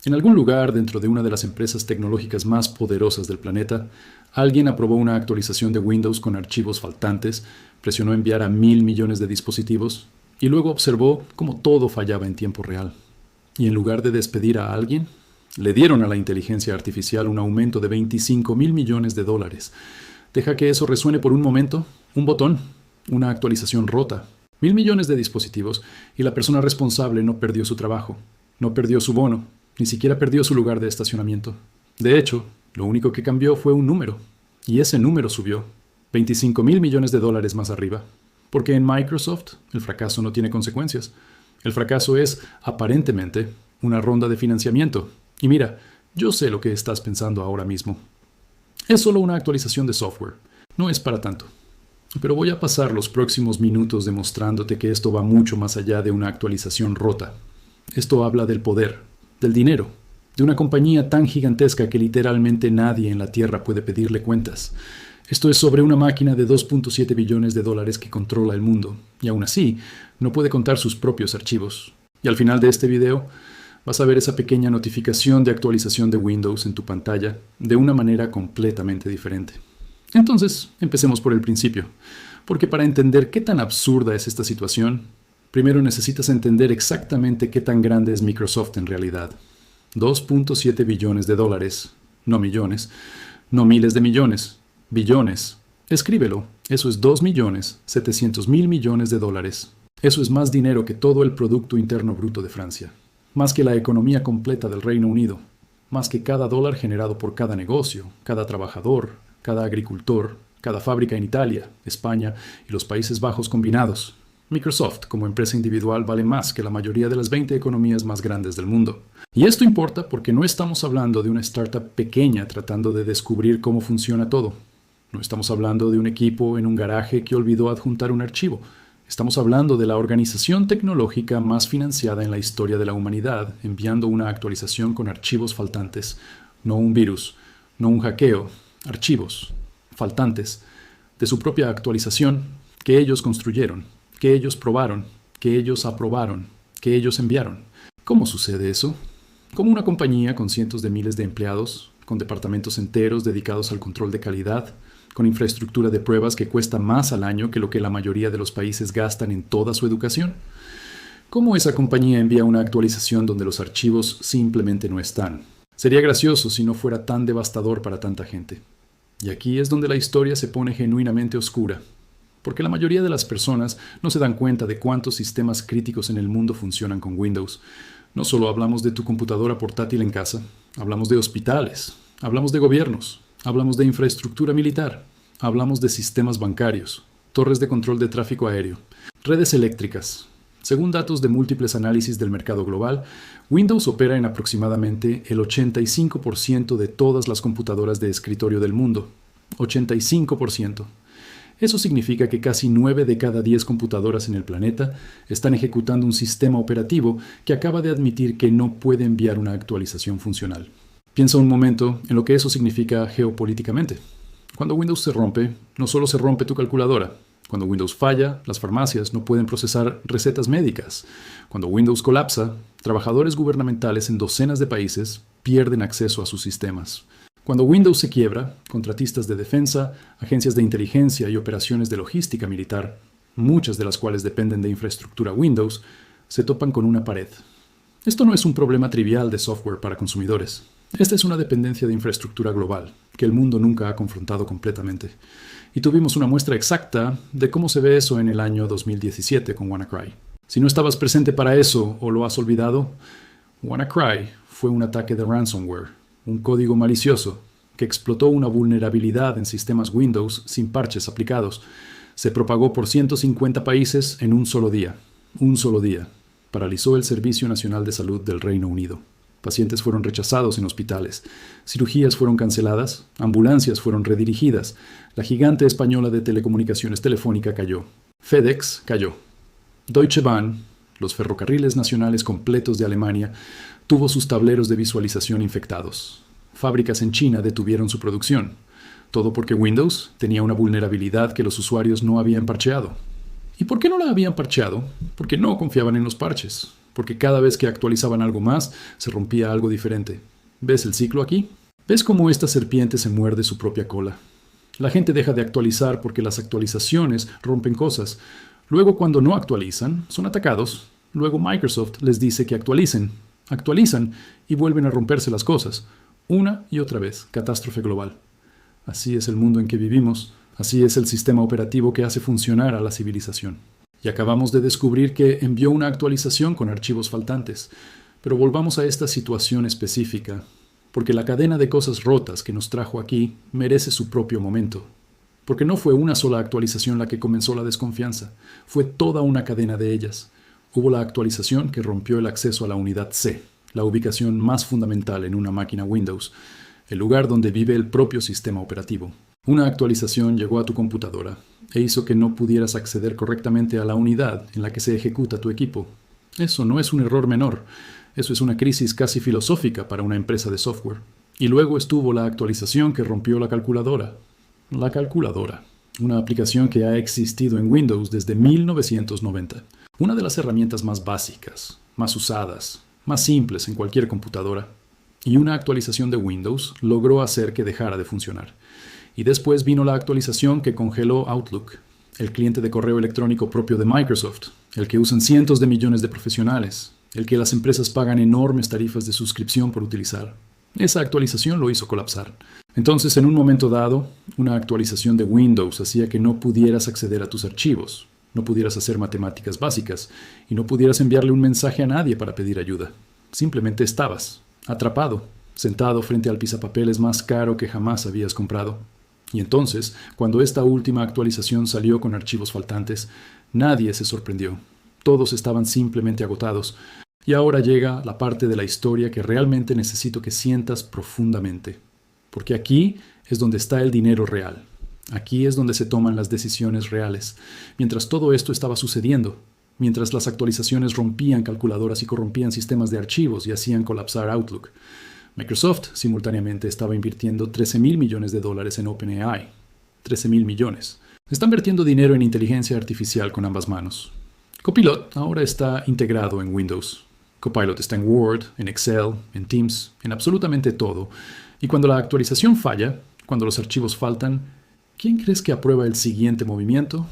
En algún lugar dentro de una de las empresas tecnológicas más poderosas del planeta, alguien aprobó una actualización de Windows con archivos faltantes, presionó enviar a 1.000 millones de dispositivos y luego observó cómo todo fallaba en tiempo real. Y en lugar de despedir a alguien, le dieron a la inteligencia artificial un aumento de 25.000 millones de dólares. Deja que eso resuene por un momento, un botón, una actualización rota. 1.000 millones de dispositivos y la persona responsable no perdió su trabajo, no perdió su bono, ni siquiera perdió su lugar de estacionamiento. De hecho, lo único que cambió fue un número. Y ese número subió 25.000 millones de dólares más arriba. Porque en Microsoft el fracaso no tiene consecuencias. El fracaso es, aparentemente, una ronda de financiamiento. Y mira, yo sé lo que estás pensando ahora mismo. Es solo una actualización de software. No es para tanto. Pero voy a pasar los próximos minutos demostrándote que esto va mucho más allá de una actualización rota. Esto habla del poder, del dinero, de una compañía tan gigantesca que literalmente nadie en la Tierra puede pedirle cuentas. Esto es sobre una máquina de 2.7 billones de dólares que controla el mundo, y aún así, no puede contar sus propios archivos. Y al final de este video, vas a ver esa pequeña notificación de actualización de Windows en tu pantalla de una manera completamente diferente. Entonces, empecemos por el principio, porque para entender qué tan absurda es esta situación, primero necesitas entender exactamente qué tan grande es Microsoft en realidad. 2.7 billones de dólares, no millones, no miles de millones, billones. Escríbelo, eso es 2.700.000 millones de dólares. Eso es más dinero que todo el Producto Interno Bruto de Francia, más que la economía completa del Reino Unido, más que cada dólar generado por cada negocio, cada trabajador, cada agricultor, cada fábrica en Italia, España y los Países Bajos combinados. Microsoft, como empresa individual, vale más que la mayoría de las 20 economías más grandes del mundo. Y esto importa porque no estamos hablando de una startup pequeña tratando de descubrir cómo funciona todo. No estamos hablando de un equipo en un garaje que olvidó adjuntar un archivo. Estamos hablando de la organización tecnológica más financiada en la historia de la humanidad, enviando una actualización con archivos faltantes, no un virus, no un hackeo, archivos faltantes de su propia actualización que ellos construyeron, que ellos probaron, que ellos aprobaron, que ellos enviaron. ¿Cómo sucede eso? Como una compañía con cientos de miles de empleados, con departamentos enteros dedicados al control de calidad, con infraestructura de pruebas que cuesta más al año que lo que la mayoría de los países gastan en toda su educación. ¿Cómo esa compañía envía una actualización donde los archivos simplemente no están? Sería gracioso si no fuera tan devastador para tanta gente. Y aquí es donde la historia se pone genuinamente oscura, porque la mayoría de las personas no se dan cuenta de cuántos sistemas críticos en el mundo funcionan con Windows. No solo hablamos de tu computadora portátil en casa, hablamos de hospitales, hablamos de gobiernos, hablamos de infraestructura militar, hablamos de sistemas bancarios, torres de control de tráfico aéreo, redes eléctricas. Según datos de múltiples análisis del mercado global, Windows opera en aproximadamente el 85% de todas las computadoras de escritorio del mundo. 85%. Eso significa que casi 9 de cada 10 computadoras en el planeta están ejecutando un sistema operativo que acaba de admitir que no puede enviar una actualización funcional. Piensa un momento en lo que eso significa geopolíticamente. Cuando Windows se rompe, no solo se rompe tu calculadora. Cuando Windows falla, las farmacias no pueden procesar recetas médicas. Cuando Windows colapsa, trabajadores gubernamentales en docenas de países pierden acceso a sus sistemas. Cuando Windows se quiebra, contratistas de defensa, agencias de inteligencia y operaciones de logística militar, muchas de las cuales dependen de infraestructura Windows, se topan con una pared. Esto no es un problema trivial de software para consumidores. Esta es una dependencia de infraestructura global, que el mundo nunca ha confrontado completamente. Y tuvimos una muestra exacta de cómo se ve eso en el año 2017 con WannaCry. Si no estabas presente para eso o lo has olvidado, WannaCry fue un ataque de ransomware, un código malicioso que explotó una vulnerabilidad en sistemas Windows sin parches aplicados. Se propagó por 150 países en un solo día. Un solo día. Paralizó el Servicio Nacional de Salud del Reino Unido. Pacientes fueron rechazados en hospitales, cirugías fueron canceladas, ambulancias fueron redirigidas, la gigante española de telecomunicaciones Telefónica cayó, FedEx cayó, Deutsche Bahn, los ferrocarriles nacionales completos de Alemania, tuvo sus tableros de visualización infectados. Fábricas en China detuvieron su producción. Todo porque Windows tenía una vulnerabilidad que los usuarios no habían parcheado. ¿Y por qué no la habían parcheado? Porque no confiaban en los parches. porque cada vez que actualizaban algo más, se rompía algo diferente. ¿Ves el ciclo aquí? ¿Ves cómo esta serpiente se muerde su propia cola? La gente deja de actualizar porque las actualizaciones rompen cosas. Luego, cuando no actualizan, son atacados. Luego Microsoft les dice que actualicen. Actualizan y vuelven a romperse las cosas. Una y otra vez. Catástrofe global. Así es el mundo en que vivimos. Así es el sistema operativo que hace funcionar a la civilización. Y acabamos de descubrir que envió una actualización con archivos faltantes. Pero volvamos a esta situación específica, porque la cadena de cosas rotas que nos trajo aquí merece su propio momento. Porque no fue una sola actualización la que comenzó la desconfianza, fue toda una cadena de ellas. Hubo la actualización que rompió el acceso a la unidad C, la ubicación más fundamental en una máquina Windows, el lugar donde vive el propio sistema operativo. Una actualización llegó a tu computadora e hizo que no pudieras acceder correctamente a la unidad en la que se ejecuta tu equipo. Eso no es un error menor. Eso es una crisis casi filosófica para una empresa de software. Y luego estuvo la actualización que rompió la calculadora. La calculadora, una aplicación que ha existido en Windows desde 1990. Una de las herramientas más básicas, más usadas, más simples en cualquier computadora. Y una actualización de Windows logró hacer que dejara de funcionar. Y después vino la actualización que congeló Outlook, el cliente de correo electrónico propio de Microsoft, el que usan cientos de millones de profesionales, el que las empresas pagan enormes tarifas de suscripción por utilizar. Esa actualización lo hizo colapsar. Entonces, en un momento dado, una actualización de Windows hacía que no pudieras acceder a tus archivos, no pudieras hacer matemáticas básicas y no pudieras enviarle un mensaje a nadie para pedir ayuda. Simplemente estabas, atrapado, sentado frente al pisapapeles más caro que jamás habías comprado. Y entonces, cuando esta última actualización salió con archivos faltantes, nadie se sorprendió. Todos estaban simplemente agotados. Y ahora llega la parte de la historia que realmente necesito que sientas profundamente. Porque aquí es donde está el dinero real. Aquí es donde se toman las decisiones reales. Mientras todo esto estaba sucediendo, mientras las actualizaciones rompían calculadoras y corrompían sistemas de archivos y hacían colapsar Outlook, Microsoft simultáneamente estaba invirtiendo $13,000 millones en OpenAI. 13,000 millones. Están vertiendo dinero en inteligencia artificial con ambas manos. Copilot ahora está integrado en Windows. Copilot está en Word, en Excel, en Teams, en absolutamente todo. Y cuando la actualización falla, cuando los archivos faltan, ¿quién crees que aprueba el siguiente movimiento?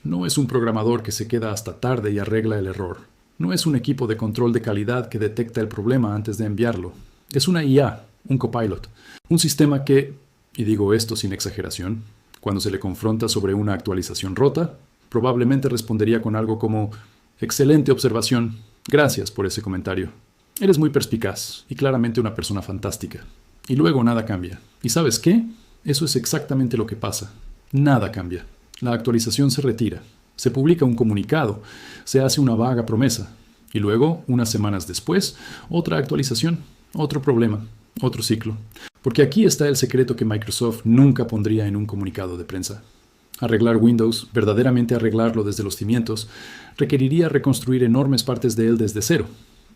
No es un programador que se queda hasta tarde y arregla el error. No es un equipo de control de calidad que detecta el problema antes de enviarlo. Es una IA, un Copilot. Un sistema que, y digo esto sin exageración, cuando se le confronta sobre una actualización rota, probablemente respondería con algo como: excelente observación, gracias por ese comentario. Eres muy perspicaz y claramente una persona fantástica. Y luego nada cambia. ¿Y sabes qué? Eso es exactamente lo que pasa. Nada cambia. La actualización se retira. Se publica un comunicado. Se hace una vaga promesa. Y luego, unas semanas después, otra actualización, otro problema, otro ciclo. Porque aquí está el secreto que Microsoft nunca pondría en un comunicado de prensa. Arreglar Windows, verdaderamente arreglarlo desde los cimientos, requeriría reconstruir enormes partes de él desde cero.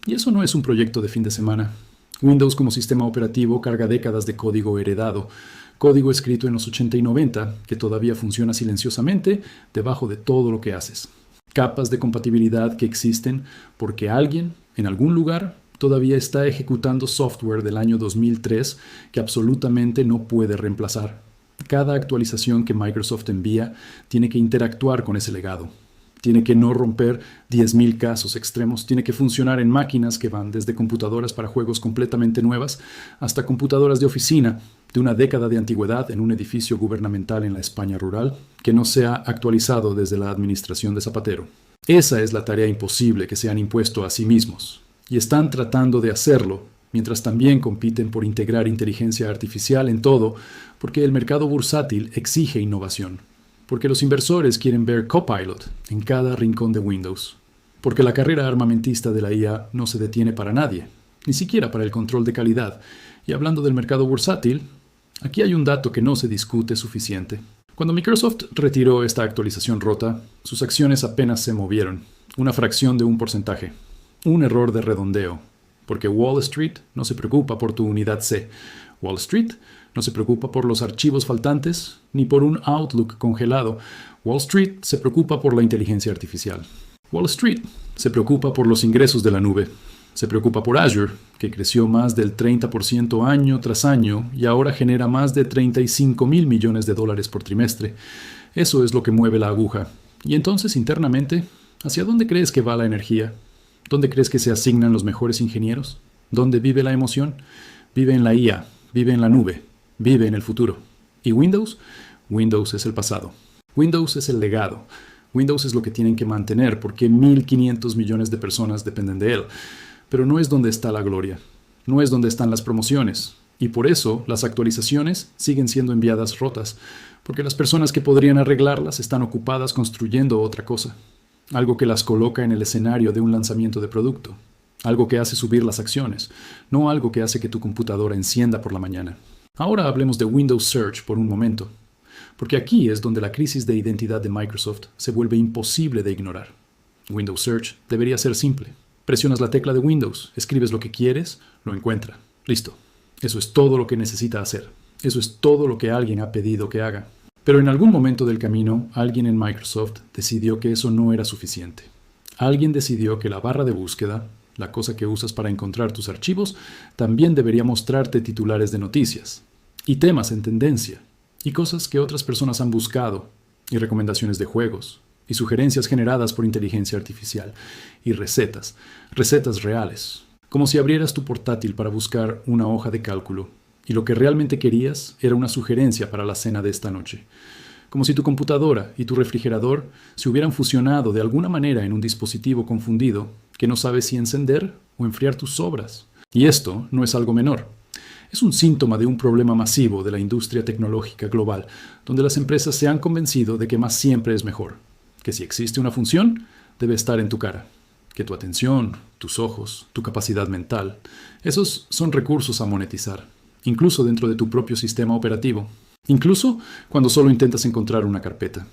Y eso no es un proyecto de fin de semana. Windows como sistema operativo carga décadas de código heredado, código escrito en los 80 y 90 que todavía funciona silenciosamente debajo de todo lo que haces. Capas de compatibilidad que existen porque alguien, en algún lugar, todavía está ejecutando software del año 2003 que absolutamente no puede reemplazar. Cada actualización que Microsoft envía tiene que interactuar con ese legado. Tiene que no romper 10,000 casos extremos. Tiene que funcionar en máquinas que van desde computadoras para juegos completamente nuevas hasta computadoras de oficina de una década de antigüedad en un edificio gubernamental en la España rural que no se ha actualizado desde la administración de Zapatero. Esa es la tarea imposible que se han impuesto a sí mismos. Y están tratando de hacerlo, mientras también compiten por integrar inteligencia artificial en todo, porque el mercado bursátil exige innovación. Porque los inversores quieren ver Copilot en cada rincón de Windows. Porque la carrera armamentista de la IA no se detiene para nadie, ni siquiera para el control de calidad. Y hablando del mercado bursátil, aquí hay un dato que no se discute suficiente. Cuando Microsoft retiró esta actualización rota, sus acciones apenas se movieron, una fracción de un porcentaje. Un error de redondeo. Porque Wall Street no se preocupa por tu unidad C. Wall Street no se preocupa por los archivos faltantes ni por un Outlook congelado. Wall Street se preocupa por la inteligencia artificial. Wall Street se preocupa por los ingresos de la nube. Se preocupa por Azure, que creció más del 30% año tras año y ahora genera más de 35,000 millones de dólares por trimestre. Eso es lo que mueve la aguja. Y entonces, internamente, ¿hacia dónde crees que va la energía? ¿Dónde crees que se asignan los mejores ingenieros? ¿Dónde vive la emoción? Vive en la IA, vive en la nube, vive en el futuro. ¿Y Windows? Windows es el pasado. Windows es el legado. Windows es lo que tienen que mantener porque 1.500 millones de personas dependen de él. Pero no es donde está la gloria. No es donde están las promociones. Y por eso las actualizaciones siguen siendo enviadas rotas, porque las personas que podrían arreglarlas están ocupadas construyendo otra cosa. Algo que las coloca en el escenario de un lanzamiento de producto. Algo que hace subir las acciones, no algo que hace que tu computadora encienda por la mañana. Ahora hablemos de Windows Search por un momento, porque aquí es donde la crisis de identidad de Microsoft se vuelve imposible de ignorar. Windows Search debería ser simple. Presionas la tecla de Windows, escribes lo que quieres, lo encuentra. Listo. Eso es todo lo que necesita hacer. Eso es todo lo que alguien ha pedido que haga. Pero en algún momento del camino, alguien en Microsoft decidió que eso no era suficiente. Alguien decidió que la barra de búsqueda, la cosa que usas para encontrar tus archivos, también debería mostrarte titulares de noticias, y temas en tendencia, y cosas que otras personas han buscado, y recomendaciones de juegos, y sugerencias generadas por inteligencia artificial, y recetas reales, como si abrieras tu portátil para buscar una hoja de cálculo, y lo que realmente querías era una sugerencia para la cena de esta noche. Como si tu computadora y tu refrigerador se hubieran fusionado de alguna manera en un dispositivo confundido que no sabe si encender o enfriar tus sobras. Y esto no es algo menor. Es un síntoma de un problema masivo de la industria tecnológica global, donde las empresas se han convencido de que más siempre es mejor. Que si existe una función, debe estar en tu cara. Que tu atención, tus ojos, tu capacidad mental, esos son recursos a monetizar, incluso dentro de tu propio sistema operativo. Incluso cuando solo intentas encontrar una carpeta.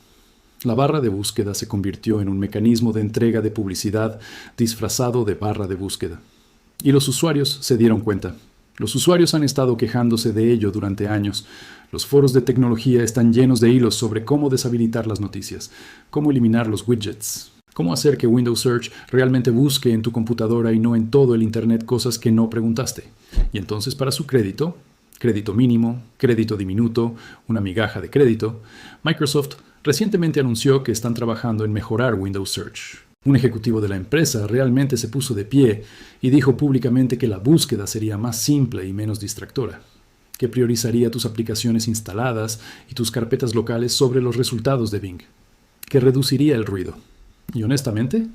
La barra de búsqueda se convirtió en un mecanismo de entrega de publicidad disfrazado de barra de búsqueda. Y los usuarios se dieron cuenta. Los usuarios han estado quejándose de ello durante años. Los foros de tecnología están llenos de hilos sobre cómo deshabilitar las noticias, cómo eliminar los widgets, cómo hacer que Windows Search realmente busque en tu computadora y no en todo el Internet cosas que no preguntaste. Y entonces, para su crédito mínimo, crédito diminuto, una migaja de crédito, Microsoft recientemente anunció que están trabajando en mejorar Windows Search. Un ejecutivo de la empresa realmente se puso de pie y dijo públicamente que la búsqueda sería más simple y menos distractora, que priorizaría tus aplicaciones instaladas y tus carpetas locales sobre los resultados de Bing, que reduciría el ruido. Y honestamente,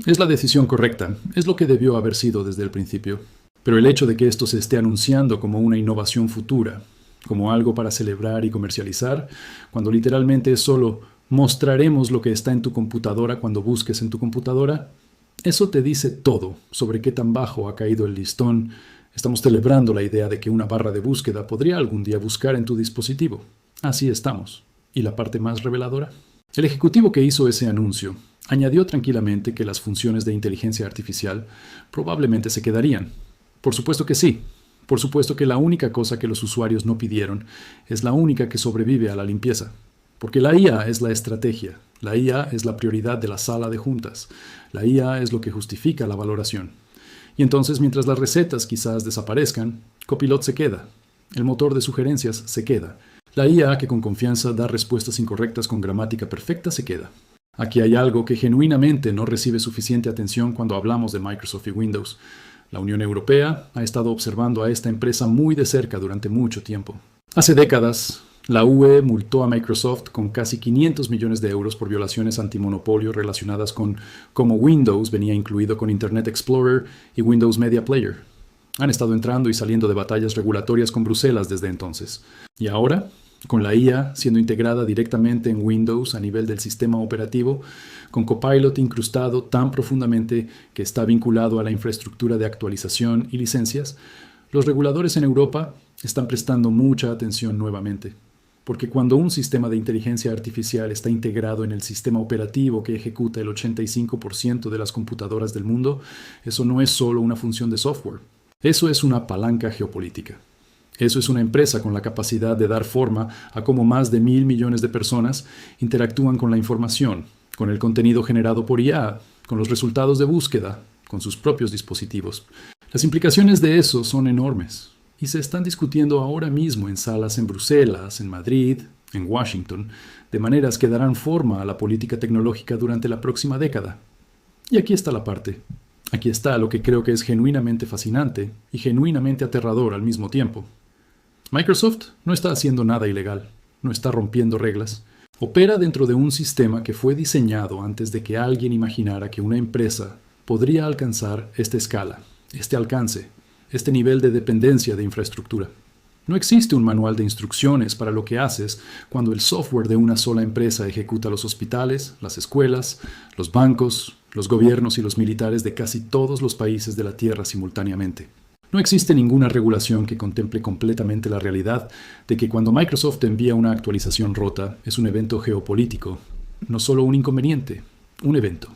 es la decisión correcta, es lo que debió haber sido desde el principio. Pero el hecho de que esto se esté anunciando como una innovación futura, como algo para celebrar y comercializar, cuando literalmente es solo mostraremos lo que está en tu computadora cuando busques en tu computadora, eso te dice todo sobre qué tan bajo ha caído el listón. Estamos celebrando la idea de que una barra de búsqueda podría algún día buscar en tu dispositivo. Así estamos. ¿Y la parte más reveladora? El ejecutivo que hizo ese anuncio añadió tranquilamente que las funciones de inteligencia artificial probablemente se quedarían. Por supuesto que sí. Por supuesto que la única cosa que los usuarios no pidieron es la única que sobrevive a la limpieza. Porque la IA es la estrategia. La IA es la prioridad de la sala de juntas. La IA es lo que justifica la valoración. Y entonces, mientras las recetas quizás desaparezcan, Copilot se queda. El motor de sugerencias se queda. La IA que con confianza da respuestas incorrectas con gramática perfecta se queda. Aquí hay algo que genuinamente no recibe suficiente atención cuando hablamos de Microsoft y Windows. La Unión Europea ha estado observando a esta empresa muy de cerca durante mucho tiempo. Hace décadas, la UE multó a Microsoft con casi 500 millones de euros por violaciones antimonopolio relacionadas con cómo Windows venía incluido con Internet Explorer y Windows Media Player. Han estado entrando y saliendo de batallas regulatorias con Bruselas desde entonces. Y ahora, con la IA siendo integrada directamente en Windows a nivel del sistema operativo, con Copilot incrustado tan profundamente que está vinculado a la infraestructura de actualización y licencias, los reguladores en Europa están prestando mucha atención nuevamente. Porque cuando un sistema de inteligencia artificial está integrado en el sistema operativo que ejecuta el 85% de las computadoras del mundo, eso no es solo una función de software. Eso es una palanca geopolítica. Eso es una empresa con la capacidad de dar forma a cómo más de 1.000 millones de personas interactúan con la información, con el contenido generado por IA con los resultados de búsqueda, con sus propios dispositivos. Las implicaciones de eso son enormes y se están discutiendo ahora mismo en salas en Bruselas, en Madrid, en Washington, de maneras que darán forma a la política tecnológica durante la próxima década. Y aquí está la parte. Aquí está lo que creo que es genuinamente fascinante y genuinamente aterrador al mismo tiempo. Microsoft no está haciendo nada ilegal, no está rompiendo reglas. Opera dentro de un sistema que fue diseñado antes de que alguien imaginara que una empresa podría alcanzar esta escala, este alcance, este nivel de dependencia de infraestructura. No existe un manual de instrucciones para lo que haces cuando el software de una sola empresa ejecuta los hospitales, las escuelas, los bancos, los gobiernos y los militares de casi todos los países de la Tierra simultáneamente. No existe ninguna regulación que contemple completamente la realidad de que cuando Microsoft envía una actualización rota es un evento geopolítico, no solo un inconveniente, un evento.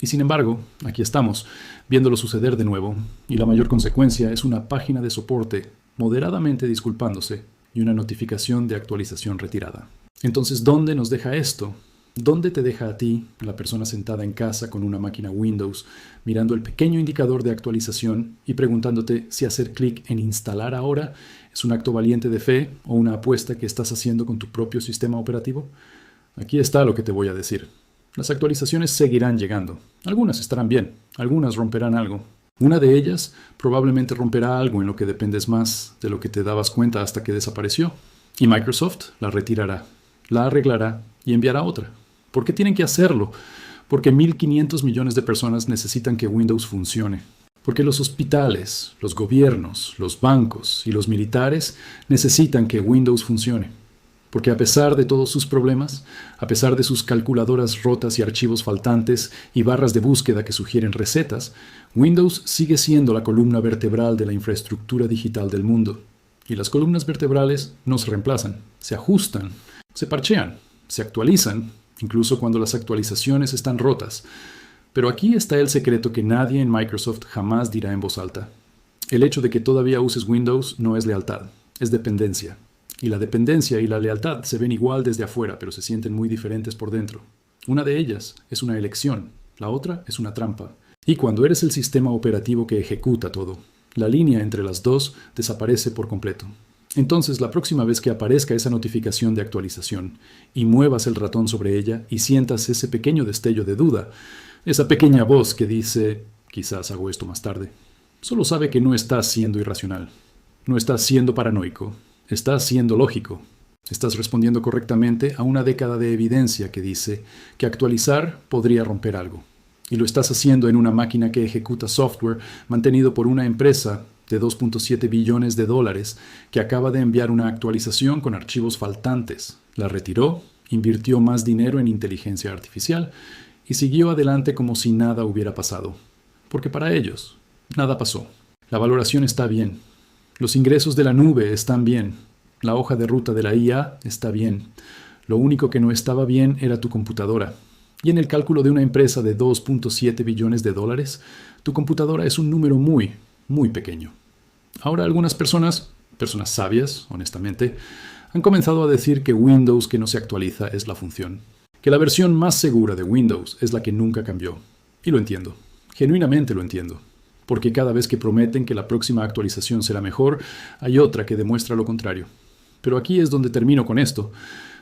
Y sin embargo, aquí estamos, viéndolo suceder de nuevo, y la mayor consecuencia es una página de soporte moderadamente disculpándose y una notificación de actualización retirada. Entonces, ¿dónde nos deja esto? ¿Dónde te deja a ti, la persona sentada en casa con una máquina Windows, mirando el pequeño indicador de actualización y preguntándote si hacer clic en instalar ahora es un acto valiente de fe o una apuesta que estás haciendo con tu propio sistema operativo? Aquí está lo que te voy a decir. Las actualizaciones seguirán llegando. Algunas estarán bien, algunas romperán algo. Una de ellas probablemente romperá algo en lo que dependes más de lo que te dabas cuenta hasta que desapareció. Y Microsoft la retirará, la arreglará y enviará otra. ¿Por qué tienen que hacerlo? Porque 1.500 millones de personas necesitan que Windows funcione. Porque los hospitales, los gobiernos, los bancos y los militares necesitan que Windows funcione. Porque a pesar de todos sus problemas, a pesar de sus calculadoras rotas y archivos faltantes y barras de búsqueda que sugieren recetas, Windows sigue siendo la columna vertebral de la infraestructura digital del mundo. Y las columnas vertebrales no se reemplazan, se ajustan, se parchean, se actualizan, incluso cuando las actualizaciones están rotas. Pero aquí está el secreto que nadie en Microsoft jamás dirá en voz alta. El hecho de que todavía uses Windows no es lealtad, es dependencia. Y la dependencia y la lealtad se ven igual desde afuera, pero se sienten muy diferentes por dentro. Una de ellas es una elección, la otra es una trampa. Y cuando eres el sistema operativo que ejecuta todo, la línea entre las dos desaparece por completo. Entonces, la próxima vez que aparezca esa notificación de actualización y muevas el ratón sobre ella y sientas ese pequeño destello de duda, esa pequeña voz que dice, quizás hago esto más tarde, solo sabe que no estás siendo irracional, no estás siendo paranoico. Estás siendo lógico. Estás respondiendo correctamente a una década de evidencia que dice que actualizar podría romper algo. Y lo estás haciendo en una máquina que ejecuta software mantenido por una empresa de 2.7 billones de dólares que acaba de enviar una actualización con archivos faltantes. La retiró, invirtió más dinero en inteligencia artificial y siguió adelante como si nada hubiera pasado. Porque para ellos, nada pasó. La valoración está bien. Los ingresos de la nube están bien. La hoja de ruta de la IA está bien. Lo único que no estaba bien era tu computadora. Y en el cálculo de una empresa de 2.7 billones de dólares, tu computadora es un número muy, muy pequeño. Ahora algunas personas sabias, honestamente, han comenzado a decir que Windows que no se actualiza es la función. Que la versión más segura de Windows es la que nunca cambió. Y lo entiendo. Genuinamente lo entiendo. Porque cada vez que prometen que la próxima actualización será mejor, hay otra que demuestra lo contrario. Pero aquí es donde termino con esto,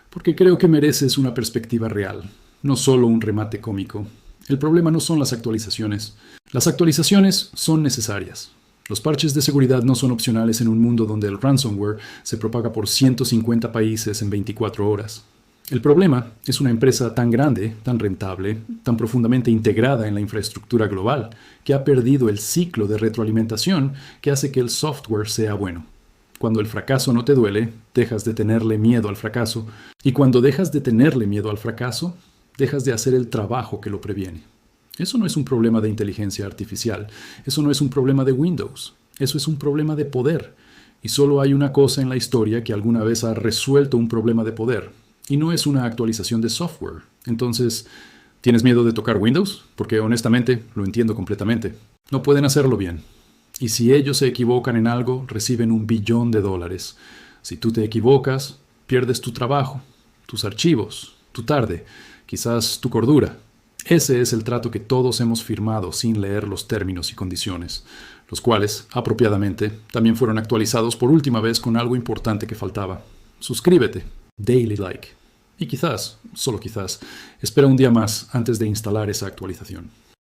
porque creo que mereces una perspectiva real, no solo un remate cómico. El problema no son las actualizaciones. Las actualizaciones son necesarias. Los parches de seguridad no son opcionales en un mundo donde el ransomware se propaga por 150 países en 24 horas. El problema es una empresa tan grande, tan rentable, tan profundamente integrada en la infraestructura global, que ha perdido el ciclo de retroalimentación que hace que el software sea bueno. Cuando el fracaso no te duele, dejas de tenerle miedo al fracaso, y cuando dejas de tenerle miedo al fracaso, dejas de hacer el trabajo que lo previene. Eso no es un problema de inteligencia artificial, eso no es un problema de Windows, eso es un problema de poder. Y solo hay una cosa en la historia que alguna vez ha resuelto un problema de poder. Y no es una actualización de software. Entonces, ¿tienes miedo de tocar Windows? Porque honestamente, lo entiendo completamente. No pueden hacerlo bien. Y si ellos se equivocan en algo, reciben $1 billón. Si tú te equivocas, pierdes tu trabajo, tus archivos, tu tarde, quizás tu cordura. Ese es el trato que todos hemos firmado sin leer los términos y condiciones, los cuales, apropiadamente, también fueron actualizados por última vez con algo importante que faltaba. Suscríbete, daily like. Y quizás, solo quizás, espera un día más antes de instalar esa actualización.